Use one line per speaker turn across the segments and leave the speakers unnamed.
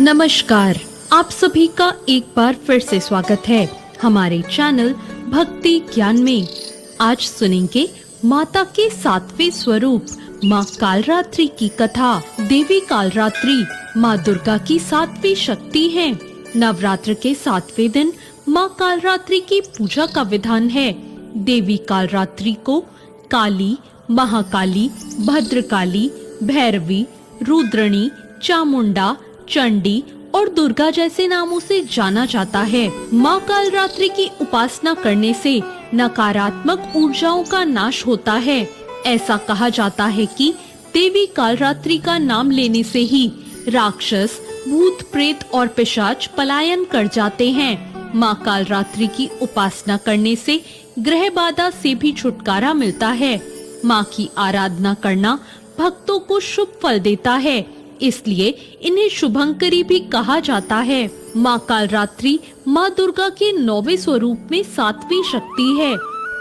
नमस्कार, आप सभी का एक बार फिर से स्वागत है हमारे चैनल भक्ति ज्ञान में। आज सुनेंगे माता के 7वें स्वरूप माँ कालरात्रि की कथा। देवी कालरात्रि माँ दुर्गा की 7वीं शक्ति है। नवरात्र के 7वें दिन माँ कालरात्रि की पूजा का विधान है। देवी कालरात्रि को काली, महाकाली, भद्रकाली, भैरवी, रुद्रणी, चामुंडा, चंडी और दुर्गा जैसे नामों से जाना जाता है। माँ कालरात्रि की उपासना करने से नकारात्मक ऊर्जाओं का नाश होता है। ऐसा कहा जाता है कि देवी कालरात्रि का नाम लेने से ही राक्षस, भूत, प्रेत और पिशाच पलायन कर जाते हैं। माँ कालरात्रि की उपासना करने से ग्रह बाधा से भी छुटकारा मिलता है। माँ की आराधना करना भक्तों को शुभ फल देता है, इसलिए इन्हें शुभंकरी भी कहा जाता है। माँ कालरात्रि माँ दुर्गा के 9वें स्वरूप में 7वीं शक्ति है।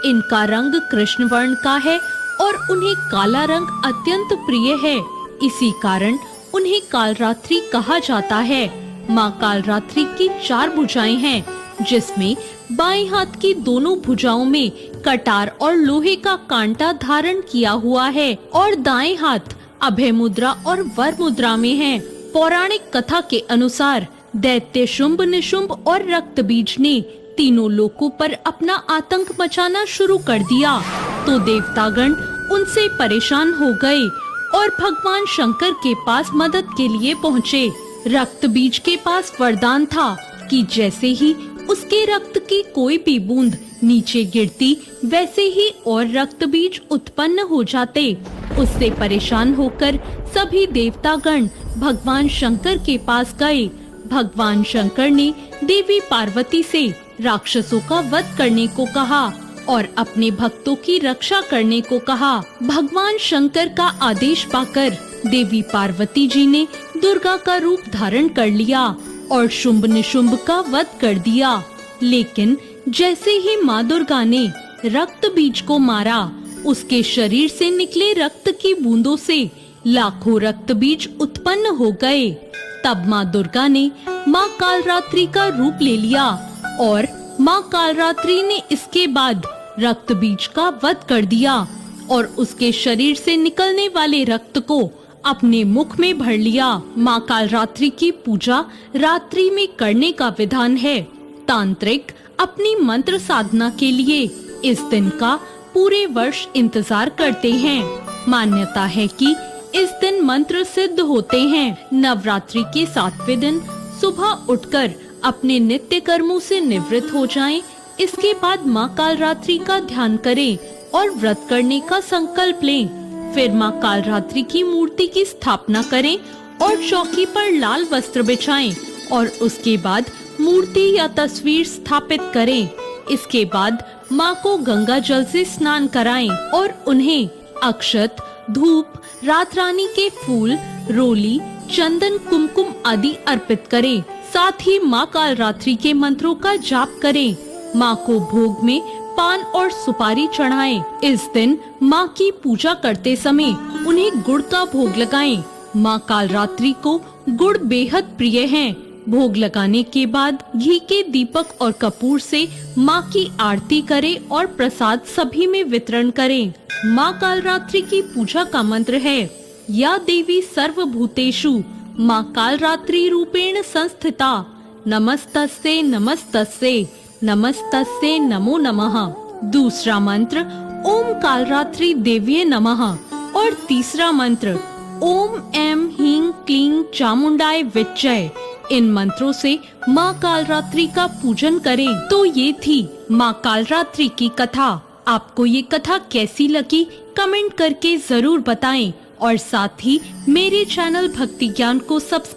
इनका रंग कृष्ण वर्ण का है और उन्हें काला रंग अत्यंत प्रिय है। इसी कारण उन्हें कालरात्रि कहा जाता है। माँ कालरात्रि की 4 भुजाएं हैं, जिसमें बाएं हाथ की दोनों भुजाओं में कटार और लोहे का कांटा धारण किया हुआ है और दाएं हाथ अभय मुद्रा और वर मुद्रा में है। पौराणिक कथा के अनुसार दैत्य शुंभ, निशुंभ और रक्तबीज ने तीनों लोकों पर अपना आतंक मचाना शुरू कर दिया, तो देवतागण उनसे परेशान हो गए और भगवान शंकर के पास मदद के लिए पहुँचे। रक्तबीज के पास वरदान था कि जैसे ही उसके रक्त की कोई भी बूंद नीचे गिरती, वैसे ही और रक्तबीज उत्पन्न हो जाते। उससे परेशान होकर सभी देवतागण भगवान शंकर के पास गए। भगवान शंकर ने देवी पार्वती से राक्षसों का वध करने को कहा और अपने भक्तों की रक्षा करने को कहा। भगवान शंकर का आदेश पाकर देवी पार्वती जी ने दुर्गा का रूप धारण कर लिया और शुंभ निशुंभ का वध कर दिया। लेकिन जैसे ही माँ दुर्गा ने रक्त बीज को मारा, उसके शरीर से निकले रक्त की बूंदों से लाखों रक्त बीज उत्पन्न हो गए। तब माँ दुर्गा ने माँ कालरात्रि का रूप ले लिया और माँ कालरात्रि ने इसके बाद रक्त बीज का वध कर दिया और उसके शरीर से निकलने वाले रक्त को अपने मुख में भर लिया। माँ कालरात्रि की पूजा रात्रि में करने का विधान है। तांत्रिक अपनी मंत्र साधना के लिए इस दिन का पूरे वर्ष इंतजार करते हैं। मान्यता है कि इस दिन मंत्र सिद्ध होते हैं। नवरात्रि के 7वें दिन सुबह उठकर अपने नित्य कर्मों से निवृत्त हो जाएं। इसके बाद माँ कालरात्रि का ध्यान करें और व्रत करने का संकल्प लें। फिर माँ कालरात्रि की मूर्ति की स्थापना करें और चौकी पर लाल वस्त्र बिछाएं और उसके बाद मूर्ति या तस्वीर स्थापित करें। इसके बाद माँ को गंगा जल से स्नान कराएं और उन्हें अक्षत, धूप, रात रानी के फूल, रोली, चंदन, कुमकुम आदि अर्पित करें। साथ ही माँ कालरात्रि के मंत्रों का जाप करें। माँ को भोग में पान और सुपारी चढ़ाएं। इस दिन माँ की पूजा करते समय उन्हें गुड़ का भोग लगाएं। माँ कालरात्रि को गुड़ बेहद प्रिय है। भोग लगाने के बाद घी के दीपक और कपूर से माँ की आरती करें और प्रसाद सभी में वितरण करें। माँ कालरात्रि की पूजा का मंत्र है, या देवी सर्वभूतेषु माँ कालरात्रि रूपेण संस्थिता, नमस्तस्यै नमस्तस्यै नमस्तस्यै नमो नमः। दूसरा मंत्र ओम कालरात्रि देव्ये नमः और तीसरा मंत्र ओम ऐं ह्रीं क्लीं चामुंडाय विच्चय। इन मंत्रों से माँ कालरात्रि का पूजन करें। तो ये थी माँ कालरात्रि की कथा। आपको ये कथा कैसी लगी कमेंट करके जरूर बताएं और साथ ही मेरे चैनल भक्ति ज्ञान को सब्सक्राइब